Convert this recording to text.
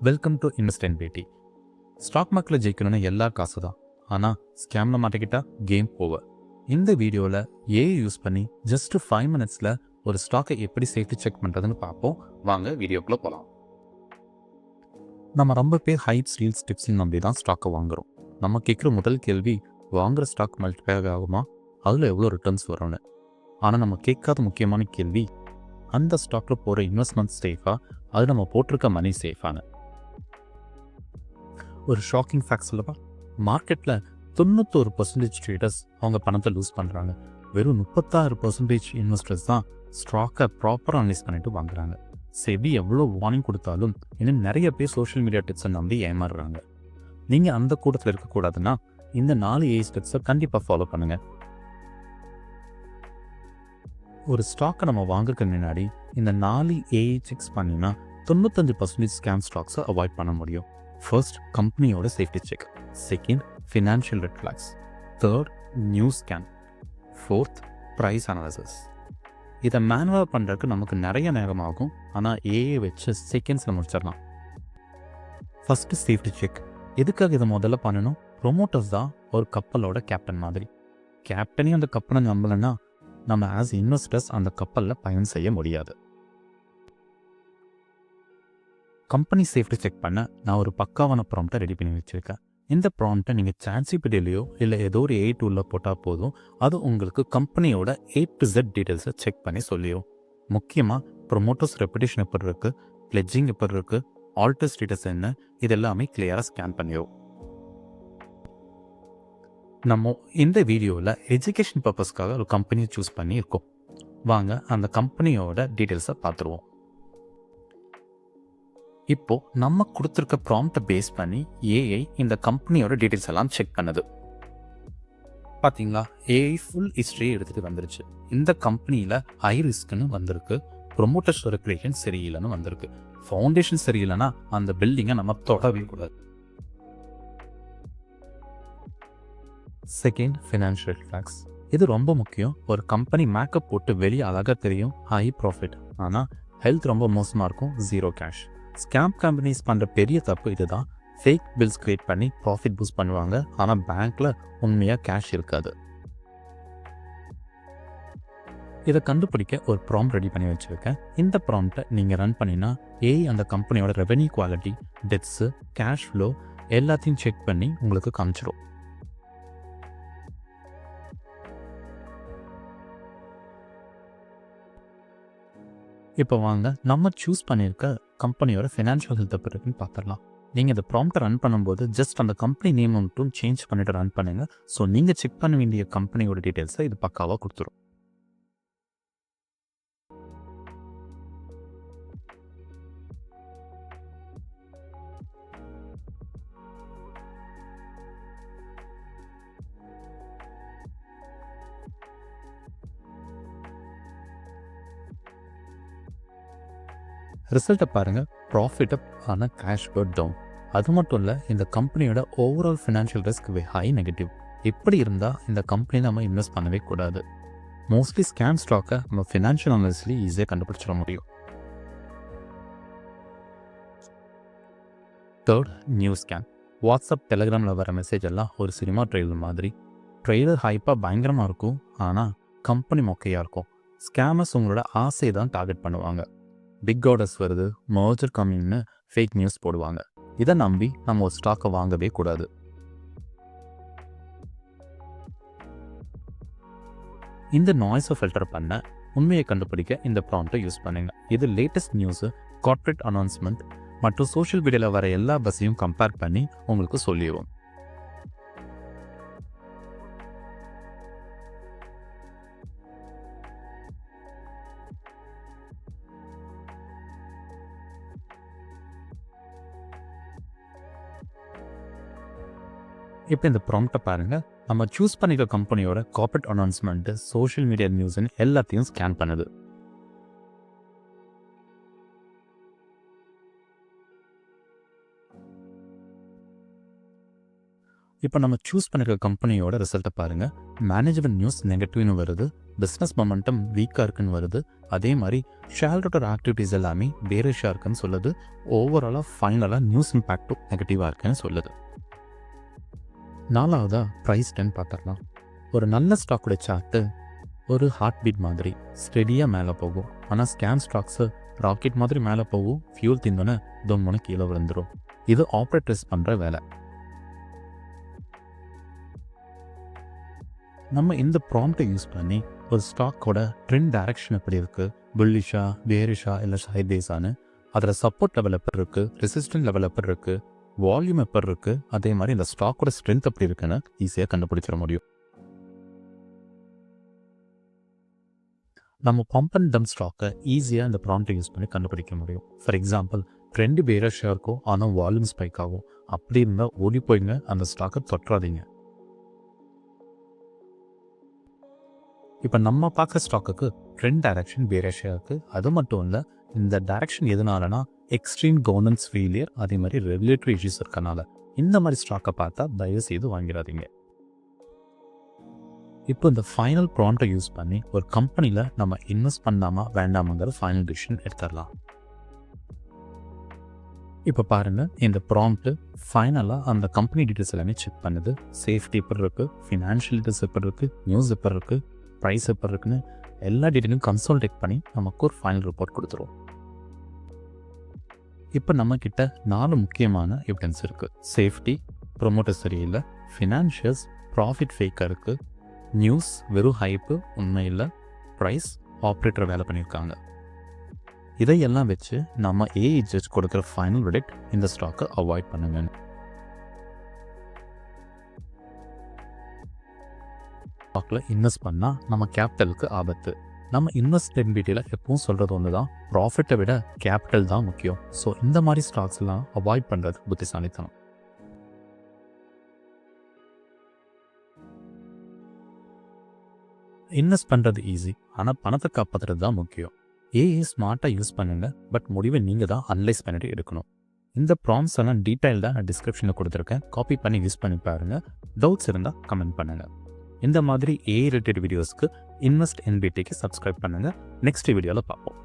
Welcome to invest in பேட்டி. Stock மார்க்கெட்டில் ஜெயிக்கணும்னு எல்லா காசு தான், ஆனால் ஸ்கேமில் மாட்டிக்கிட்டா கேம் ஓவர். இந்த வீடியோவில் ஏஐ யூஸ் பண்ணி ஜஸ்ட் 5 minutesல ஒரு ஸ்டாக்கை எப்படி சேஃப்டி செக் பண்ணுறதுன்னு பார்ப்போம். வாங்க வீடியோக்குள்ளே போகலாம். நம்ம ரொம்ப பேர் ஹைப்ஸ் ரீல்ஸ் டிப்ஸ்ன்னு நம்பி தான் ஸ்டாக்கை வாங்குகிறோம். நம்ம கேட்குற முதல் கேள்வி, வாங்குகிற ஸ்டாக் மல்டிப்ளை ஆகுமா, அதில் எவ்வளோ ரிட்டர்ன்ஸ் வரும்னு. ஆனால் நம்ம கேட்காத முக்கியமான கேள்வி, அந்த ஸ்டாக்கில் போகிற இன்வெஸ்ட்மெண்ட் சேஃபா, அது நம்ம போட்டிருக்க மணி சேஃபான. ஒரு ஷாக்கிங் ஃபேக்ட் சொல்லப்பா, மார்க்கெட்டில் 91% ட்ரேடர்ஸ் அவங்க பணத்தை லூஸ் பண்ணுறாங்க. வெறும் 36% இன்வெஸ்டர்ஸ் தான் ஸ்டாக்கை ப்ராப்பராக அனலைஸ் பண்ணிட்டு வாங்குறாங்க. செபி எவ்வளோ வார்னிங் கொடுத்தாலும் இன்னும் நிறைய பேர் சோஷியல் மீடியா டிப்ஸை நம்பி ஏமாறுறாங்க. நீங்கள் அந்த கூட்டத்தில் இருக்கக்கூடாதுன்னா இந்த 4 ஏஐ ஸ்டெப்ஸை கண்டிப்பாக ஃபாலோ பண்ணுங்கள். ஒரு ஸ்டாக்கை நம்ம வாங்குறதுக்கு முன்னாடி இந்த 4 ஏஐ செக்ஸ் பண்ணினா 95% ஸ்கேம் ஸ்டாக்ஸை அவாய்ட் பண்ண முடியும். ஃபர்ஸ்ட், கம்பெனியோட safety check. Second, financial red flags. Third, news scan. Fourth, price analysis. இதை மேனுவலாக பண்ணுறதுக்கு நமக்கு நிறைய நேரம் ஆகும், ஆனால் ஏஐ வச்சு செகண்ட்ஸில் முடிச்சிடலாம். First safety check. எதுக்காக இதை முதல்ல பண்ணணும்? ப்ரொமோட்டர்ஸ் தான் ஒரு கப்பலோட கேப்டன் மாதிரி. கேப்டனையும் அந்த கப்பலை நம்பலைன்னா நம்ம ஆஸ் இன்வெஸ்டர்ஸ் அந்த கப்பலில் பயணம் செய்ய முடியாது. கம்பெனி சேஃப்டி செக் பண்ண நான் ஒரு பக்காவான ப்ராம்ப்டை ரெடி பண்ணி வச்சுருக்கேன். இந்த ப்ராம்ப்டை நீங்கள் சாட்ஜிபிடிலையோ இல்லை ஏதோ ஒரு ஏஐ டூலில் போட்டால் போதும், அது உங்களுக்கு கம்பெனியோட A to Z டீட்டெயில்ஸை செக் பண்ணி சொல்லியும். முக்கியமாக ப்ரொமோட்டர்ஸ் ரெப்புடேஷன் எப்படி இருக்குது, பிளெட்ஜிங் எப்படி இருக்குது, ஆல்டர் ஸ்டேட்டஸ் என்ன, இது எல்லாமே கிளியராக ஸ்கேன் பண்ணியும். நம்ம இந்த வீடியோவில் எஜுகேஷன் பர்பஸ்க்காக ஒரு கம்பெனியை சூஸ் பண்ணி இருக்கோம். வாங்க அந்த கம்பெனியோட டீட்டெயில்ஸை பார்த்துருவோம். இப்போது நம்ம கொடுத்துருக்க ப்ராம்ப்டை பேஸ் பண்ணி ஏஐ இந்த கம்பெனியோட டீட்டெயில்ஸ் எல்லாம் செக் பண்ணுது. பார்த்தீங்களா, ஏஐ ஃபுல் ஹிஸ்ட்ரியை எடுத்துகிட்டு வந்துருச்சு. இந்த கம்பெனியில் ஹை ரிஸ்க்னு வந்திருக்கு, ப்ரொமோட்டர்ஸ் ரெகுலேஷன் சரியில்லைன்னு வந்திருக்கு. ஃபவுண்டேஷன் சரியில்லைன்னா அந்த பில்டிங்கை நம்ம தொடவே கூடாது. Second, financial facts. இது ரொம்ப முக்கியம். ஒரு கம்பெனி மேக்கப் போட்டு வெளியே அழகாக தெரியும், ஹை ப்ராஃபிட், ஆனால் ஹெல்த் ரொம்ப மோசமாக இருக்கும், ஜீரோ கேஷ். ஸ்கேம் கம்பெனிஸ் பண்ணுற பெரிய தப்பு இதுதான். ஃபேக் பில்ஸ் கிரியேட் பண்ணி ப்ராஃபிட் பூஸ்ட் பண்ணுவாங்க, ஆனால் பேங்க்கில் உண்மையாக கேஷ் இருக்காது. இதை கண்டுபிடிக்க ஒரு ப்ராம்ப்ட் ரெடி பண்ணி வச்சுருக்கேன். இந்த ப்ராம்ப்டை நீங்கள் ரன் பண்ணினா ஏஐ அந்த கம்பெனியோட ரெவென்யூ குவாலிட்டி, டெப்ஸு, கேஷ் ஃப்ளோ எல்லாத்தையும் செக் பண்ணி உங்களுக்கு காமிச்சிடும். இப்போ வாங்க நம்ம சூஸ் பண்ணியிருக்க கம்பெனியோட ஃபினான்ஷியல் ஹெல்த் எப்படி இருக்குன்னு பார்த்துடலாம். நீங்கள் இந்த ப்ராம்ப்டை ரன் பண்ணும்போது ஜஸ்ட் அந்த கம்பெனி நேம் மட்டும் சேஞ்ச் பண்ணிவிட்டு ரன் பண்ணுங்கள். ஸோ நீங்கள் செக் பண்ண வேண்டிய கம்பெனியோட டீட்டெயில்ஸை இது பக்காவாக கொடுத்துரும். ரிசல்ட்டை பாருங்கள், ப்ராஃபிட்டை ஆனால் கேஷ் பர்ட் டவுன். அது மட்டும் இல்லை, இந்த கம்பெனியோட overall financial risk high negative. இப்படி இருந்தால் இந்த கம்பெனி நம்ம இன்வெஸ்ட் பண்ணவே கூடாது. மோஸ்ட்லி ஸ்கேம் ஸ்டாக்கை நம்ம ஃபினான்ஷியல் அனாலிசிஸ்லேயே ஈஸியாக கண்டுபிடிச்சிட முடியும். Third, news scan. வாட்ஸ்அப், டெலிகிராமில் வர மெசேஜ் எல்லாம் ஒரு சினிமா ட்ரெய்லர் மாதிரி. ட்ரெய்லர் ஹைப்பாக பயங்கரமாக இருக்கும், ஆனால் கம்பெனி மொக்கையாக இருக்கும். ஸ்கேமர்ஸ் உங்களோட ஆசையை தான் டார்கெட் பண்ணுவாங்க. பிக் ஆர்டர்ஸ் வருது, மர்ஜர் கம்மிங்னு ஃபேக் நியூஸ் போடுவாங்க. இதை நம்பி நம்ம ஒரு ஸ்டாக்கை வாங்கவே கூடாது. இந்த நாய்ஸை ஃபில்டர் பண்ண, உண்மையை கண்டுபிடிக்க இந்த ப்ராம்ப்டை யூஸ் பண்ணுங்க. இது லேட்டஸ்ட் நியூஸு, கார்ப்பரேட் அனௌன்ஸ்மெண்ட் மற்றும் சோஷியல் மீடியாவில் வர எல்லா பஸ்ஸையும் கம்பேர் பண்ணி உங்களுக்கு சொல்லிடுவோம். இப்போ இந்த ப்ராம்ப்டை பாருங்கள், நம்ம சூஸ் பண்ணிக்க கம்பெனியோட கார்ப்பரேட் அனௌன்ஸ்மெண்ட்டு, சோஷியல் மீடியா நியூஸ்ன்னு எல்லாத்தையும் ஸ்கேன் பண்ணுது. இப்போ நம்ம சூஸ் பண்ணிருக்க கம்பெனியோட ரிசல்ட்டை பாருங்கள். மேனேஜ்மெண்ட் நியூஸ் நெகட்டிவ்னு வருது, பிஸ்னஸ் மொமெண்டம் வீக்காக இருக்குன்னு வருது, அதே மாதிரி ஷேர்ஹோல்டர் ஆக்டிவிட்டீஸ் எல்லாமே பேரிஷாக இருக்குன்னு சொல்லுது, ஓவராலாக ஃபைனலாக நியூஸ் இம்பேக்டும் நெகட்டிவாக இருக்குன்னு சொல்லுது. நாலாவதாக ப்ரைஸ் ட்ரெண்ட் பார்த்துடலாம். ஒரு நல்ல ஸ்டாக்கோட சார்ட்டு ஒரு ஹார்ட் பீட் மாதிரி ஸ்டெடியாக மேலே போகும். ஆனால் ஸ்கேம் ஸ்டாக்ஸு ராக்கெட் மாதிரி மேலே போகும், ஃபியூல் தின்னோன்னே தொம்முன்னு கீழே விழுந்துடும். இது ஆப்ரேட்டர்ஸ் பண்ணுற வேலை. நம்ம இந்த ப்ராம்ப்டை யூஸ் பண்ணி ஒரு ஸ்டாக்கோட ட்ரெண்ட் டைரக்ஷன் எப்படி இருக்குது, புல்லிஷா பேரிஷா இல்லை சைட்வேஸான்னு, அதில் சப்போர்ட் லெவல் எப்படி இருக்குது, ரெசிஸ்டன்ட் லெவல் எப்படி இருக்குது, வால்யூம் எப்படி இருக்குது, அதே மாதிரி இந்த ஸ்டாக்கோட ஸ்ட்ரென்த் எப்படி இருக்குன்னு ஈஸியாக கண்டுபிடிச்சிட முடியும். நம்ம பம்ப் அண்ட் டம்ப் ஸ்டாக்கை ஈஸியாக இந்த ப்ராம்ப்டை யூஸ் பண்ணி கண்டுபிடிக்க முடியும். ஃபார் எக்ஸாம்பிள், ட்ரெண்டு பேரிஷாக இருக்கும் ஆனால் வால்யூம் ஸ்பைக் ஆகும். அப்படி இருந்தால் ஓடி போயிங்க, அந்த ஸ்டாக்கை தொற்றாதீங்க. இப்போ நம்ம பார்க்குற ஸ்டாக்குக்கு ட்ரெண்ட் டைரக்ஷன் பேரிஷாக இருக்குது. அது மட்டும் இல்லை, இந்த டைரக்ஷன் எதனாலனா எக்ஸ்ட்ரீம் கவர்னன்ஸ் ஃபெயிலியர், அதே மாதிரி ரெகுலேட்டரி இஷ்யூஸ் இருக்கனால. இந்த மாதிரி ஸ்டாக்கை பார்த்தா தயவு செய்து வாங்கிடாதீங்க. இப்போ இந்த ஃபைனல் ப்ராம்ப்டை யூஸ் பண்ணி ஒரு கம்பெனியில் நம்ம இன்வெஸ்ட் பண்ணாமா வேண்டாமாங்கிற ஃபைனல் டிசிஷன் எடுத்துடலாம். இப்போ பாருங்கள், இந்த ப்ராம்ப்ட்டு ஃபைனலாக அந்த கம்பெனி டீட்டெயில்ஸ் எல்லாமே செக் பண்ணுது. சேஃப்டி எப்படி இருக்குது, ஃபினான்ஷியல் டீட்டெயில்ஸ் எப்படி இருக்குது, நியூஸ் எப்படி இருக்குது, ப்ரைஸ் எப்படி இருக்குன்னு எல்லா டீட்டெயிலும் கன்சல்டேட் பண்ணி நமக்கு ஒரு ஃபைனல் ரிப்போர்ட் கொடுத்துருவோம். இப்போ நம்மக்கிட்ட 4 முக்கியமான எவிடன்ஸ் இருக்குது. சேஃப்டி, ப்ரொமோட்டர் சரியில்லை, ஃபினான்ஷியல்ஸ், ப்ராஃபிட் ஃபேக்காக இருக்குது, நியூஸ் வெறும் ஹைப்பு உண்மை இல்லை, ப்ரைஸ் ஆப்ரேட்டர் வேலை பண்ணியிருக்காங்க. இதையெல்லாம் வச்சு நம்ம ஏஐ ஜட்ஜ் கொடுக்குற ஃபைனல் வெர்டிக்ட், இந்த ஸ்டாக்கை அவாய்ட் பண்ணுங்க. ஸ்டாக்கில் இன்வெஸ்ட் பண்ணால் நம்ம கேபிட்டலுக்கு ஆபத்து. நம்ம இன்வெஸ்டபிலிட்டியில் எப்பவும் சொல்கிறது ஒன்று தான், ப்ராஃபிட்டை விட கேபிட்டல் தான் முக்கியம். ஸோ இந்த மாதிரி ஸ்டாக்ஸ்லாம் அவாய்ட் பண்ணுறது புத்திசாலித்தனம். இன்வெஸ்ட் பண்ணுறது ஈஸி, ஆனால் பணத்தை காப்பாற்றுறது தான் முக்கியம். ஏஐ ஸ்மார்ட்டாக யூஸ் பண்ணுங்கள், பட் முடிவை நீங்கள் தான் அனலைஸ் பண்ணிட்டு எடுக்கணும். இந்த ப்ராம்ப்ட்ஸ் எல்லாம் டீட்டெயில்டாக நான் டிஸ்கிரிப்ஷனில் கொடுத்துருக்கேன், காப்பி பண்ணி யூஸ் பண்ணி பாருங்கள். டவுட்ஸ் இருந்தால் கமெண்ட் பண்ணுங்கள். இந்த மாதிரி ஏஐ ரிலேட்டட் வீடியோஸ்க்கு இன்வெஸ்ட் என்பிடிக்கு சப்ஸ்கிரைப் பண்ணுங்கள். நெக்ஸ்ட் வீடியோவில் பார்ப்போம்.